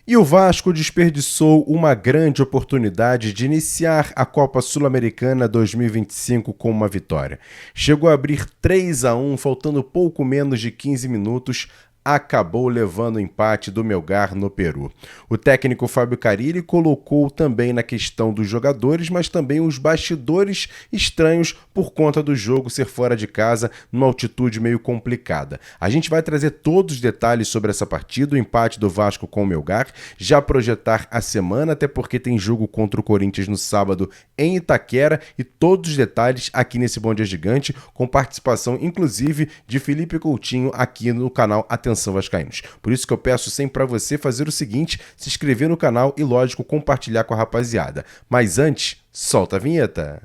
E o Vasco desperdiçou uma grande oportunidade de iniciar a Copa Sul-Americana 2025 com uma vitória. Chegou a abrir 3-1, faltando pouco menos de 15 minutos, acabou levando o empate do Melgar no Peru. O técnico Fábio Carille colocou também na questão dos jogadores, mas também os bastidores estranhos por conta do jogo ser fora de casa, numa altitude meio complicada. A gente vai trazer todos os detalhes sobre essa partida, o empate do Vasco com o Melgar, já projetar a semana, até porque tem jogo contra o Corinthians no sábado em Itaquera, e todos os detalhes aqui nesse Bom Dia Gigante, com participação inclusive de Felipe Coutinho aqui no canal Atenção Vascaínos. Por isso que eu peço sempre para você fazer o seguinte, se inscrever no canal e, lógico, compartilhar com a rapaziada. Mas antes, solta a vinheta.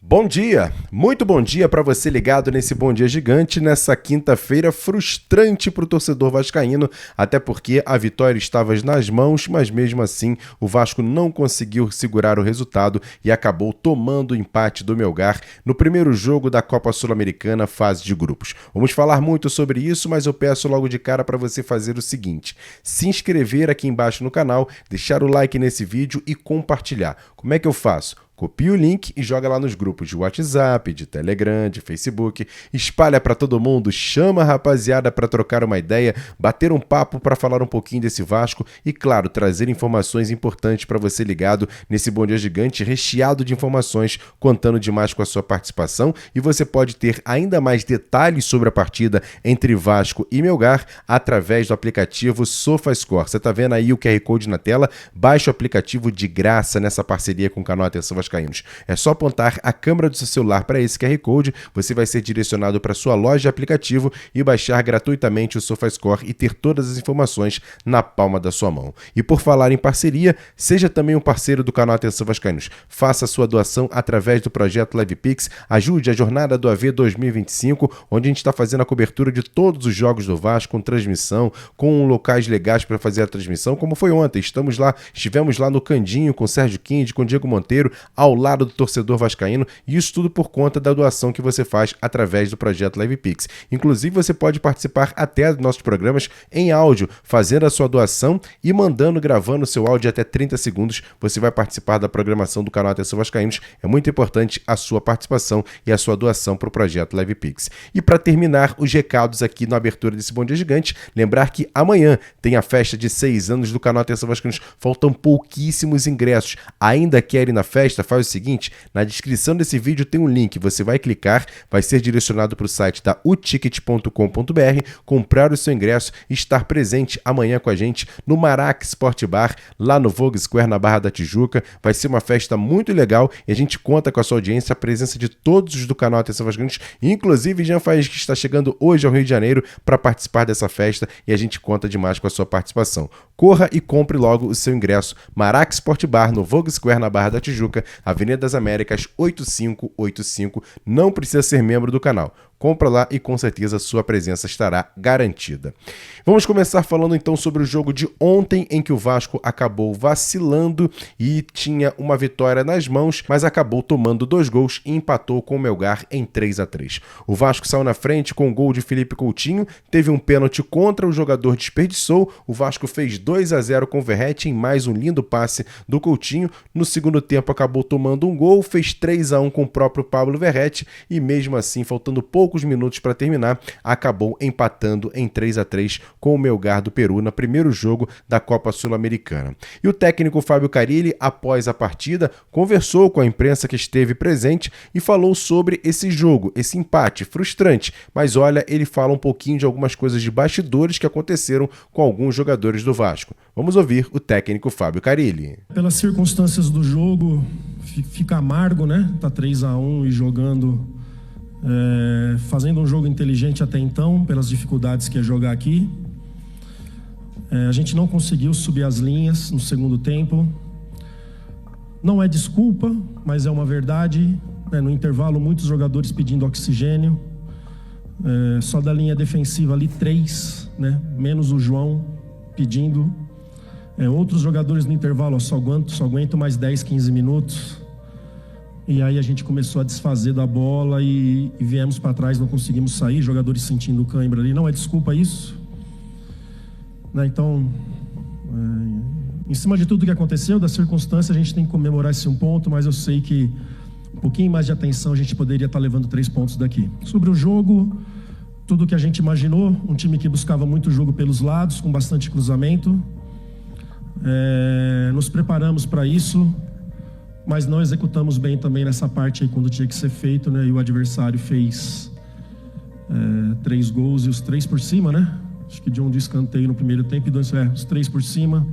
Bom dia, muito bom dia para você ligado nesse Bom Dia Gigante, nessa quinta-feira frustrante para o torcedor vascaíno, até porque a vitória estava nas mãos, mas mesmo assim o Vasco não conseguiu segurar o resultado e acabou tomando o empate do Melgar no primeiro jogo da Copa Sul-Americana fase de grupos. Vamos falar muito sobre isso, mas eu peço logo de cara para você fazer o seguinte, se inscrever aqui embaixo no canal, deixar o like nesse vídeo e compartilhar. Como é que eu faço? Copia o link e joga lá nos grupos de WhatsApp, de Telegram, de Facebook, espalha para todo mundo, chama a rapaziada para trocar uma ideia, bater um papo para falar um pouquinho desse Vasco e, claro, trazer informações importantes para você ligado nesse Bom Dia Gigante recheado de informações, contando demais com a sua participação, e você pode ter ainda mais detalhes sobre a partida entre Vasco e Melgar através do aplicativo SofaScore. Você está vendo aí o QR Code na tela? Baixe o aplicativo de graça nessa parceria com o canal Atenção Vascaínos. É só apontar a câmera do seu celular para esse QR Code, você vai ser direcionado para sua loja de aplicativo e baixar gratuitamente o SofaScore e ter todas as informações na palma da sua mão. E por falar em parceria, seja também um parceiro do canal Atenção Vascaínos. Faça a sua doação através do projeto LivePix, ajude a jornada do AV 2025, onde a gente está fazendo a cobertura de todos os jogos do Vasco, com transmissão, com locais legais para fazer a transmissão, como foi ontem. Estivemos lá no Candinho com Sérgio Quinde, com Diego Monteiro, ao lado do torcedor vascaíno, e isso tudo por conta da doação que você faz através do projeto LivePix. Inclusive, você pode participar até dos nossos programas em áudio, fazendo a sua doação e gravando o seu áudio até 30 segundos. Você vai participar da programação do canal Atenção Vascaínos. É muito importante a sua participação e a sua doação para o projeto LivePix. E para terminar os recados aqui na abertura desse Bom Dia Gigante, lembrar que amanhã tem a festa de 6 anos do canal Atenção Vascaínos. Faltam pouquíssimos ingressos. Ainda quer ir na festa? Faz o seguinte, na descrição desse vídeo tem um link, você vai clicar, vai ser direcionado para o site da uticket.com.br, comprar o seu ingresso e estar presente amanhã com a gente no Maraca Sport Bar, lá no Vogue Square, na Barra da Tijuca. Vai ser uma festa muito legal e a gente conta com a sua audiência, a presença de todos os do canal Atenção Vascaínos, inclusive Jean Faísca, que está chegando hoje ao Rio de Janeiro para participar dessa festa, e a gente conta demais com a sua participação. Corra e compre logo o seu ingresso. Maraca Sport Bar, no Vogue Square, na Barra da Tijuca, Avenida das Américas 8585, não precisa ser membro do canal. Compra lá e com certeza sua presença estará garantida. Vamos começar falando então sobre o jogo de ontem, em que o Vasco acabou vacilando e tinha uma vitória nas mãos, mas acabou tomando 2 gols e empatou com o Melgar em 3-3. O Vasco saiu na frente com o gol de Felipe Coutinho, teve um pênalti contra, o jogador desperdiçou, o Vasco fez 2-0 com o Verratti em mais um lindo passe do Coutinho. No segundo tempo acabou tomando um gol, fez 3-1 com o próprio Pablo Verratti e mesmo assim, faltando pouco poucos minutos para terminar, acabou empatando em 3-3 com o Melgar do Peru no primeiro jogo da Copa Sul-Americana. E o técnico Fábio Carille, após a partida, conversou com a imprensa que esteve presente e falou sobre esse jogo, esse empate frustrante, mas olha, ele fala um pouquinho de algumas coisas de bastidores que aconteceram com alguns jogadores do Vasco. Vamos ouvir o técnico Fábio Carille. Pelas circunstâncias do jogo, fica amargo, né? Tá 3-1 e jogando, fazendo um jogo inteligente até então, pelas dificuldades que é jogar aqui. A gente não conseguiu subir as linhas no segundo tempo. Não é desculpa, mas é uma verdade. No intervalo, muitos jogadores pedindo oxigênio. Só da linha defensiva ali, 3, né? Menos o João pedindo. Outros jogadores no intervalo, só aguento mais 10, 15 minutos. E aí a gente começou a desfazer da bola e viemos para trás, não conseguimos sair. Jogadores sentindo cãibra ali. Não é desculpa isso. Então, em cima de tudo que aconteceu, da circunstância, a gente tem que comemorar esse 1 ponto, mas eu sei que um pouquinho mais de atenção a gente poderia estar levando 3 pontos daqui. Sobre o jogo, tudo que a gente imaginou, um time que buscava muito jogo pelos lados, com bastante cruzamento. Nos preparamos para isso, mas não executamos bem também nessa parte aí quando tinha que ser feito, né? E o adversário fez 3 gols e os 3 por cima, né? Acho que de um de escanteio no primeiro tempo e os 3 por cima.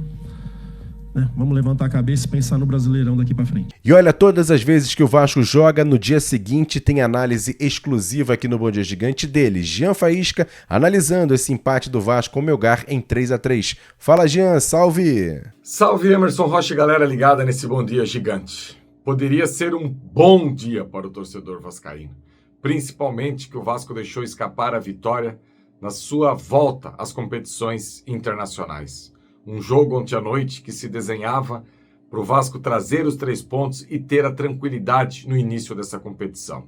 Vamos levantar a cabeça e pensar no Brasileirão daqui para frente. E olha, todas as vezes que o Vasco joga, no dia seguinte tem análise exclusiva aqui no Bom Dia Gigante dele, Jean Faísca, analisando esse empate do Vasco com o Melgar em 3-3. Fala, Jean, salve! Salve, Emerson Rocha e galera ligada nesse Bom Dia Gigante. Poderia ser um bom dia para o torcedor vascaíno, principalmente que o Vasco deixou escapar a vitória na sua volta às competições internacionais. Um jogo ontem à noite que se desenhava para o Vasco trazer os 3 pontos e ter a tranquilidade no início dessa competição.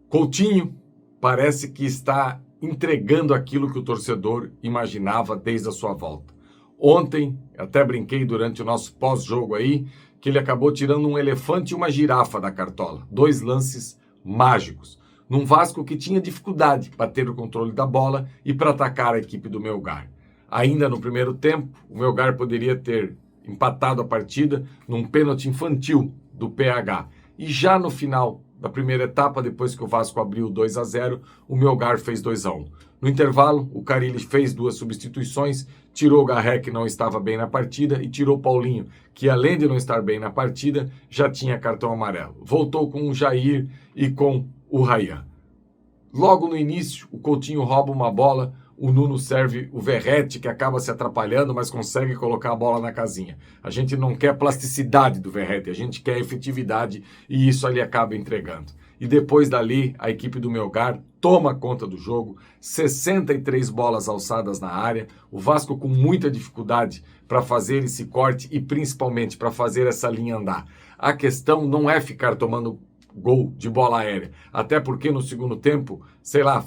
Coutinho parece que está entregando aquilo que o torcedor imaginava desde a sua volta. Ontem, até brinquei durante o nosso pós-jogo aí, que ele acabou tirando um elefante e uma girafa da cartola. 2 lances mágicos. Num Vasco que tinha dificuldade para ter o controle da bola e para atacar a equipe do Melgar. Ainda no primeiro tempo, o Melgar poderia ter empatado a partida num pênalti infantil do PH. E já no final da primeira etapa, depois que o Vasco abriu 2-0, o Melgar fez 2-1. No intervalo, o Carille fez 2 substituições, tirou o Garré, que não estava bem na partida, e tirou o Paulinho, que além de não estar bem na partida, já tinha cartão amarelo. Voltou com o Jair e com o Rayan. Logo no início, o Coutinho rouba uma bola, o Nuno serve o Verratti, que acaba se atrapalhando, mas consegue colocar a bola na casinha. A gente não quer plasticidade do Verratti, a gente quer efetividade e isso ali acaba entregando. E depois dali, a equipe do Melgar toma conta do jogo, 63 bolas alçadas na área, o Vasco com muita dificuldade para fazer esse corte e principalmente para fazer essa linha andar. A questão não é ficar tomando gol de bola aérea. Até porque no segundo tempo,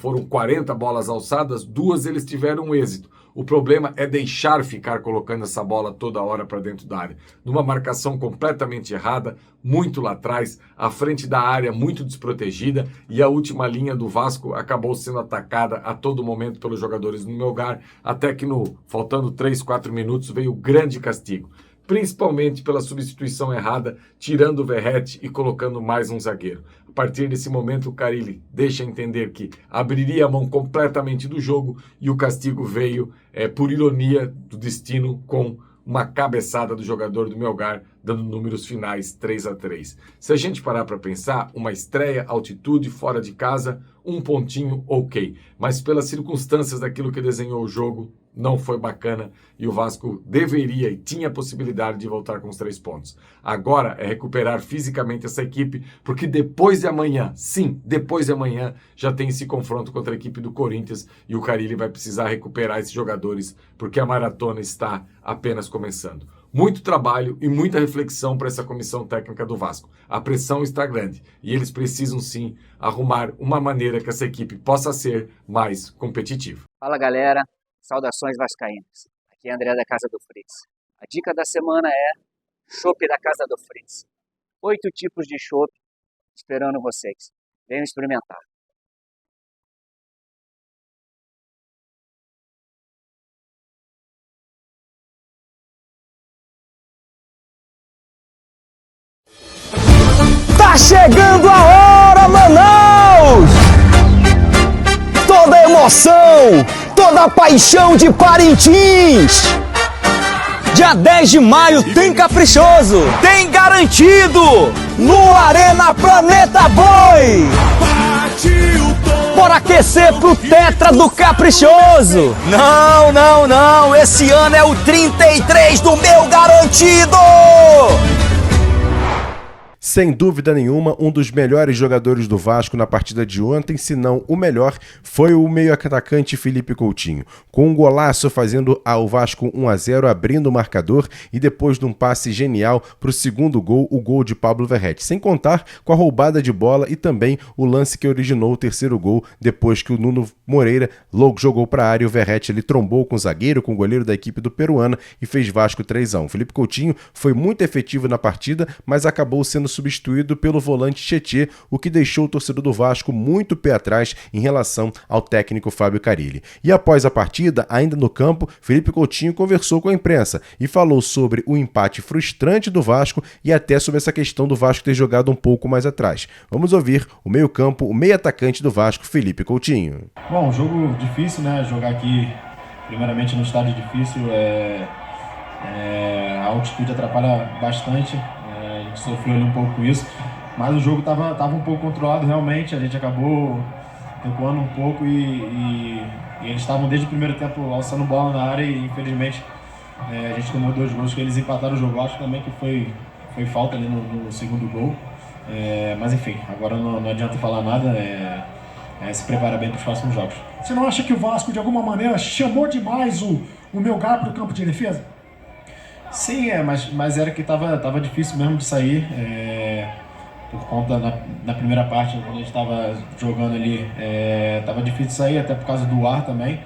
foram 40 bolas alçadas, 2 eles tiveram êxito. O problema é deixar ficar colocando essa bola toda hora para dentro da área. Numa marcação completamente errada, muito lá atrás, a frente da área muito desprotegida e a última linha do Vasco acabou sendo atacada a todo momento pelos jogadores do Melgar, até que faltando 3, 4 minutos, veio o grande castigo. Principalmente pela substituição errada, tirando o Verratti e colocando mais um zagueiro. A partir desse momento, o Carille deixa entender que abriria a mão completamente do jogo e o castigo veio, por ironia do destino, com uma cabeçada do jogador do Melgar, dando números finais 3-3. Se a gente parar para pensar, uma estreia, altitude, fora de casa, 1 pontinho, ok. Mas pelas circunstâncias daquilo que desenhou o jogo, não foi bacana e o Vasco deveria e tinha a possibilidade de voltar com os 3 pontos. Agora é recuperar fisicamente essa equipe, porque depois de amanhã, depois de amanhã, já tem esse confronto contra a equipe do Corinthians e o Carille vai precisar recuperar esses jogadores, porque a maratona está apenas começando. Muito trabalho e muita reflexão para essa comissão técnica do Vasco. A pressão está grande e eles precisam sim arrumar uma maneira que essa equipe possa ser mais competitiva. Fala galera, saudações vascaínas. Aqui é André da Casa do Fritz. A dica da semana é chopp da Casa do Fritz. 8 tipos de chopp esperando vocês. Venham experimentar. Tá chegando a hora, Manaus! Toda a emoção, toda a paixão de Parintins! Dia 10 de maio tem Caprichoso, tem garantido no Arena Planeta Boi! Bora aquecer pro Tetra do Caprichoso! Não, esse ano é o 33 do meu garantido! Sem dúvida nenhuma, um dos melhores jogadores do Vasco na partida de ontem, se não o melhor, foi o meio-atacante Felipe Coutinho, com um golaço fazendo ao Vasco 1-0, abrindo o marcador e depois de um passe genial para o segundo gol, o gol de Pablo Verratti, sem contar com a roubada de bola e também o lance que originou o terceiro gol, depois que o Nuno Moreira logo jogou para a área e o Verratti ele trombou com o zagueiro, com o goleiro da equipe do Peruana e fez Vasco 3-1. Felipe Coutinho foi muito efetivo na partida, mas acabou sendo substituído pelo volante Tietê, o que deixou o torcedor do Vasco muito pé atrás em relação ao técnico Fábio Carille. E após a partida, ainda no campo, Felipe Coutinho conversou com a imprensa e falou sobre o empate frustrante do Vasco e até sobre essa questão do Vasco ter jogado um pouco mais atrás. Vamos ouvir o meio-campo, o meio-atacante do Vasco, Felipe Coutinho. Bom, um jogo difícil, né? Jogar aqui, primeiramente no estádio difícil, a altitude atrapalha bastante. A gente sofreu ali um pouco com isso, mas o jogo estava um pouco controlado realmente. A gente acabou recuando um pouco e eles estavam desde o primeiro tempo alçando bola na área e infelizmente a gente tomou 2 gols que eles empataram o jogo. Acho também que foi falta ali no segundo gol, mas enfim, agora não adianta falar nada, se prepara bem para os próximos jogos. Você não acha que o Vasco de alguma maneira chamou demais o Melgar para o campo de defesa? Sim, mas era que tava difícil mesmo de sair, por conta na primeira parte, quando a gente estava jogando ali, tava difícil de sair, até por causa do ar também,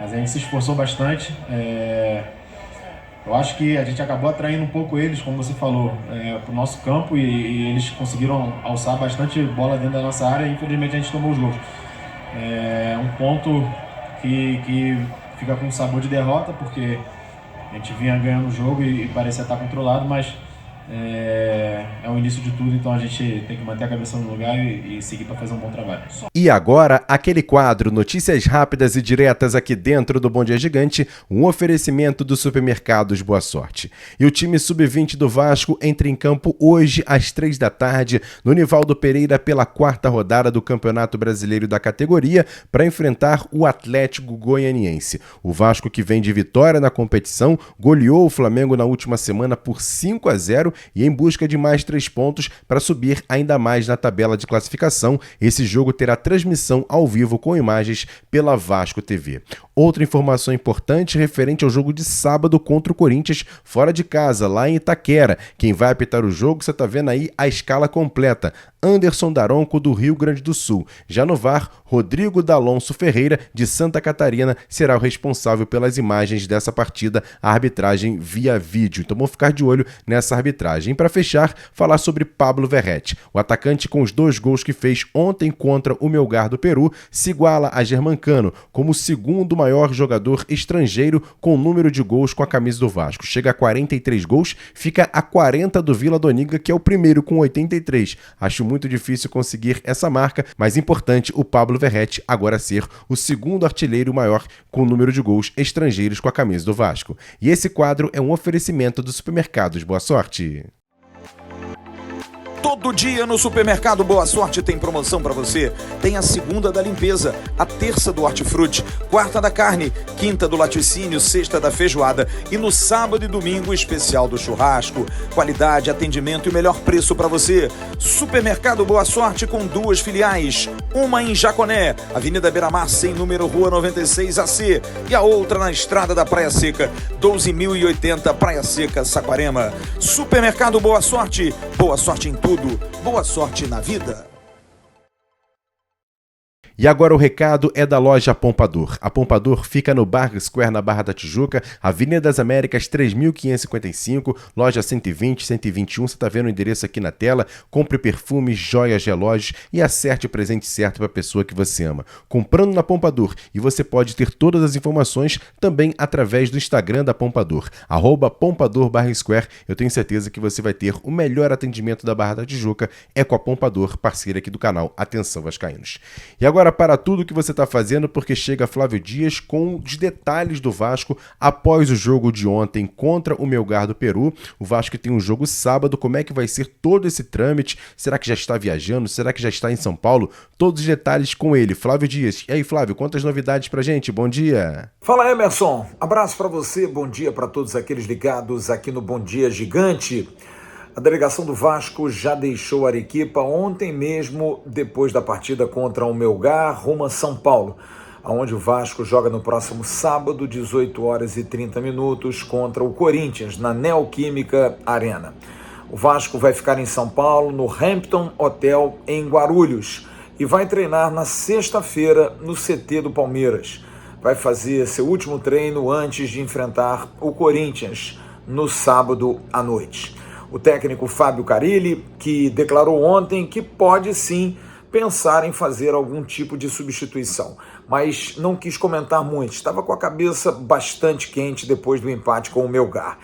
mas a gente se esforçou bastante. Eu acho que a gente acabou atraindo um pouco eles, como você falou, para o nosso campo e eles conseguiram alçar bastante bola dentro da nossa área e infelizmente a gente tomou os gols. Um ponto que fica com sabor de derrota, porque a gente vinha ganhando o jogo e parecia estar controlado, mas é o início de tudo, então a gente tem que manter a cabeça no lugar e seguir para fazer um bom trabalho. E agora, aquele quadro Notícias Rápidas e Diretas aqui dentro do Bom Dia Gigante, um oferecimento dos supermercados Boa Sorte. E o time sub-20 do Vasco entra em campo hoje às 3 da tarde no Nivaldo Pereira pela 4ª rodada do Campeonato Brasileiro da categoria para enfrentar o Atlético Goianiense. O Vasco, que vem de vitória na competição, goleou o Flamengo na última semana por 5-0 e em busca de mais 3 pontos para subir ainda mais na tabela de classificação. Esse jogo terá transmissão ao vivo com imagens pela Vasco TV. Outra informação importante referente ao jogo de sábado contra o Corinthians fora de casa, lá em Itaquera. Quem vai apitar o jogo, você está vendo aí a escala completa. Anderson Daronco, do Rio Grande do Sul. Já no VAR, Rodrigo D'Alonso Ferreira, de Santa Catarina, será o responsável pelas imagens dessa partida, a arbitragem via vídeo. Então vamos ficar de olho nessa arbitragem. Para fechar, falar sobre Pablo Verratti. O atacante, com os 2 gols que fez ontem contra o Melgar do Peru, se iguala a Germancano como o segundo maior jogador estrangeiro com o número de gols com a camisa do Vasco. Chega a 43 gols, fica a 40 do Vila Doniga, que é o primeiro com 83. Acho muito difícil conseguir essa marca, mas importante o Pablo Verratti agora ser o segundo artilheiro maior com o número de gols estrangeiros com a camisa do Vasco. E esse quadro é um oferecimento dos supermercados Boa Sorte. Todo dia no Supermercado Boa Sorte tem promoção para você. Tem a segunda da limpeza, a terça do hortifruti, quarta da carne, quinta do laticínio, sexta da feijoada e no sábado e domingo o especial do churrasco. Qualidade, atendimento e o melhor preço para você. Supermercado Boa Sorte com 2 filiais. Uma em Jaconé, Avenida Beira-Mar, sem número, Rua 96AC. E a outra na Estrada da Praia Seca, 12.080, Praia Seca, Saquarema. Supermercado Boa Sorte em tudo. Boa sorte na vida. E agora o recado é da loja Pompador. A Pompador fica no Bar Square, na Barra da Tijuca, Avenida das Américas, 3555, loja 120, 121. Você está vendo o endereço aqui na tela. Compre perfumes, joias, relógios e acerte o presente certo para a pessoa que você ama. Comprando na Pompador, e você pode ter todas as informações também através do Instagram da Pompador, @Pompador_Square. Eu tenho certeza que você vai ter o melhor atendimento da Barra da Tijuca, é com a Pompador, parceira aqui do canal Atenção Vascaínos. E agora para tudo que você está fazendo, porque chega Flávio Dias com os detalhes do Vasco após o jogo de ontem contra o Melgar do Peru. O Vasco tem um jogo sábado, como é que vai ser todo esse trâmite? Será que já está viajando? Será que já está em São Paulo? Todos os detalhes com ele, Flávio Dias. E aí, Flávio, quantas novidades pra gente? Bom dia! Fala, Emerson. Abraço para você, bom dia para todos aqueles ligados aqui no Bom Dia Gigante. A delegação do Vasco já deixou Arequipa ontem mesmo, depois da partida contra o Melgar, rumo a São Paulo, onde o Vasco joga no próximo sábado, 18h30, contra o Corinthians, na Neoquímica Arena. O Vasco vai ficar em São Paulo, no Hampton Hotel, em Guarulhos, e vai treinar na sexta-feira no CT do Palmeiras. Vai fazer seu último treino antes de enfrentar o Corinthians no sábado à noite. O técnico Fábio Carille, que declarou ontem que pode sim pensar em fazer algum tipo de substituição, mas não quis comentar muito, estava com a cabeça bastante quente depois do empate com o Melgar.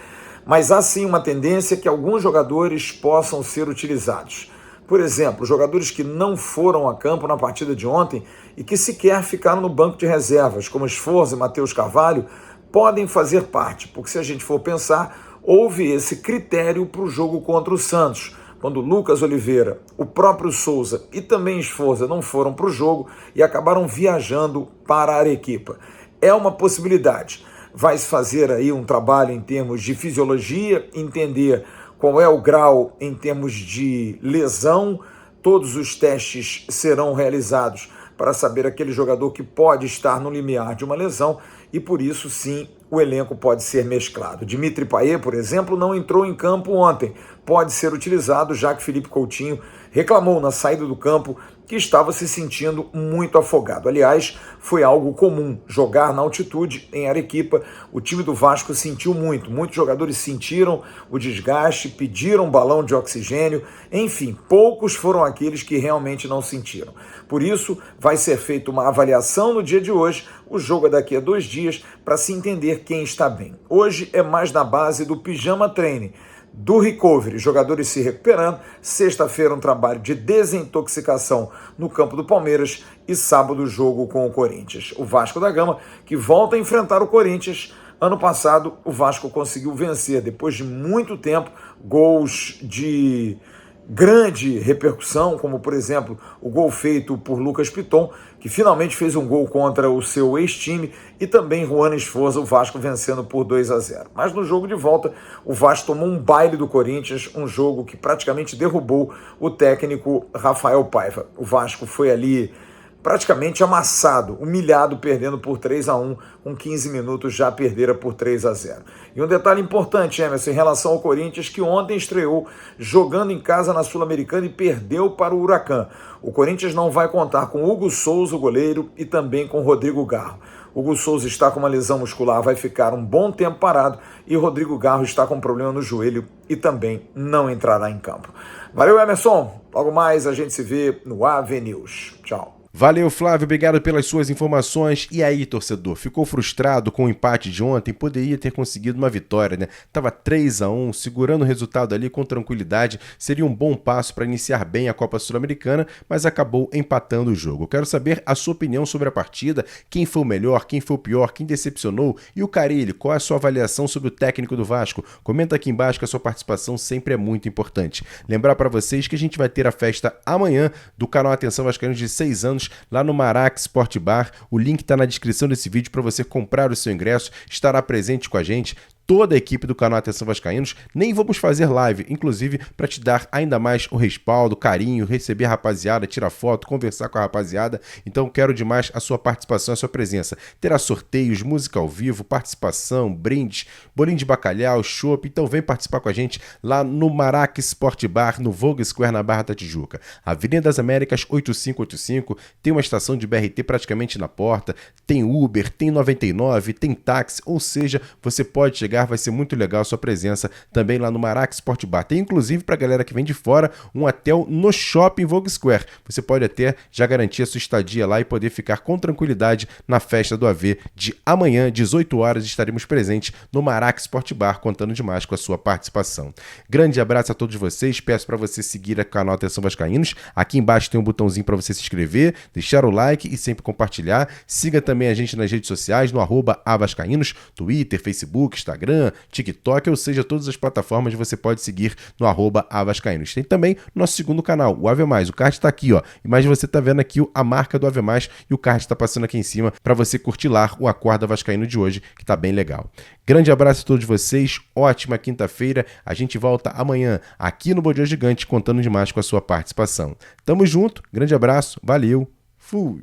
Mas há sim uma tendência que alguns jogadores possam ser utilizados. Por exemplo, jogadores que não foram a campo na partida de ontem e que sequer ficaram no banco de reservas, como Sforza e Matheus Carvalho, podem fazer parte, porque se a gente for pensar, houve esse critério para o jogo contra o Santos, quando Lucas Oliveira, o próprio Souza e também Sforza não foram para o jogo e acabaram viajando para Arequipa. É uma possibilidade. Vai se fazer aí um trabalho em termos de fisiologia, entender qual é o grau em termos de lesão. Todos os testes serão realizados para saber aquele jogador que pode estar no limiar de uma lesão e por isso sim o elenco pode ser mesclado. Dimitri Payet, por exemplo, não entrou em campo ontem. Pode ser utilizado, já que Felipe Coutinho reclamou na saída do campo que estava se sentindo muito afogado. Aliás, foi algo comum jogar na altitude em Arequipa. O time do Vasco sentiu muito. Muitos jogadores sentiram o desgaste, pediram balão de oxigênio. Enfim, poucos foram aqueles que realmente não sentiram. Por isso, vai ser feita uma avaliação no dia de hoje. O jogo é daqui a 2 dias para se entender quem está bem. Hoje é mais na base do pijama training, do recovery, jogadores se recuperando. Sexta-feira um trabalho de desintoxicação no campo do Palmeiras e sábado o jogo com o Corinthians. O Vasco da Gama que volta a enfrentar o Corinthians. Ano passado o Vasco conseguiu vencer, depois de muito tempo, gols de grande repercussão, como por exemplo o gol feito por Lucas Piton, que finalmente fez um gol contra o seu ex-time, e também Juan Sforza, o Vasco vencendo por 2-0. Mas no jogo de volta, o Vasco tomou um baile do Corinthians, um jogo que praticamente derrubou o técnico Rafael Paiva. O Vasco foi ali praticamente amassado, humilhado, perdendo por 3-1, com 15 minutos já perdera por 3-0. E um detalhe importante, Emerson, em relação ao Corinthians, que ontem estreou jogando em casa na Sul-Americana e perdeu para o Huracan. O Corinthians não vai contar com Hugo Souza, o goleiro, e também com Rodrigo Garro. Hugo Souza está com uma lesão muscular, vai ficar um bom tempo parado, e Rodrigo Garro está com um problema no joelho e também não entrará em campo. Valeu, Emerson. Logo mais a gente se vê no AV News. Tchau. Valeu, Flávio, obrigado pelas suas informações. E aí, torcedor, ficou frustrado com o empate de ontem? Poderia ter conseguido uma vitória, né? Tava 3-1, segurando o resultado ali com tranquilidade. Seria um bom passo para iniciar bem a Copa Sul-Americana, mas acabou empatando o jogo. Eu quero saber a sua opinião sobre a partida, quem foi o melhor, quem foi o pior, quem decepcionou. E o Carille, qual é a sua avaliação sobre o técnico do Vasco? Comenta aqui embaixo que a sua participação sempre é muito importante. Lembrar para vocês que a gente vai ter a festa amanhã do canal Atenção Vascaínos de 6 anos, lá no Marac Sport Bar. O link está na descrição desse vídeo para você comprar o seu ingresso, estará presente com a gente toda a equipe do canal Atenção Vascaínos. Nem vamos fazer live, inclusive para te dar ainda mais o respaldo, carinho, receber a rapaziada, tirar foto, conversar com a rapaziada. Então quero demais a sua participação, a sua presença. Terá sorteios, música ao vivo, participação, brindes, bolinho de bacalhau, chopp. Então vem participar com a gente lá no Maraca Sport Bar, no Vogue Square, na Barra da Tijuca. Avenida das Américas 8585, tem uma estação de BRT praticamente na porta, tem Uber, tem 99, tem táxi, ou seja, você pode chegar, vai ser muito legal a sua presença também lá no Maraca Sport Bar. Tem inclusive para a galera que vem de fora um hotel no Shopping Vogue Square. Você pode até já garantir a sua estadia lá e poder ficar com tranquilidade na festa do AV de amanhã, 18 horas, estaremos presentes no Maraca Sport Bar, contando demais com a sua participação. Grande abraço a todos vocês, peço para você seguir o canal Atenção Vascaínos. Aqui embaixo tem um botãozinho para você se inscrever, deixar o like e sempre compartilhar. Siga também a gente nas redes sociais, no @avascaínos, Twitter, Facebook, Instagram, TikTok, ou seja, todas as plataformas você pode seguir no @avascaínos. Tem também nosso segundo canal, o Ave Mais. O card está aqui, ó. Mas você está vendo aqui a marca do Ave Mais e o card está passando aqui em cima para você curtir lá o Acorda Vascaíno de hoje, que está bem legal. Grande abraço a todos vocês, ótima quinta-feira. A gente volta amanhã aqui no Bom Dia Gigante, contando demais com a sua participação. Tamo junto, grande abraço, valeu, fui!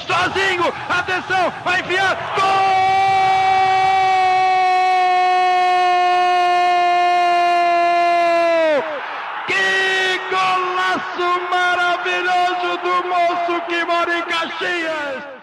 Sozinho, atenção, vai enfiar, gol! Que golaço maravilhoso do moço que mora em Caxias!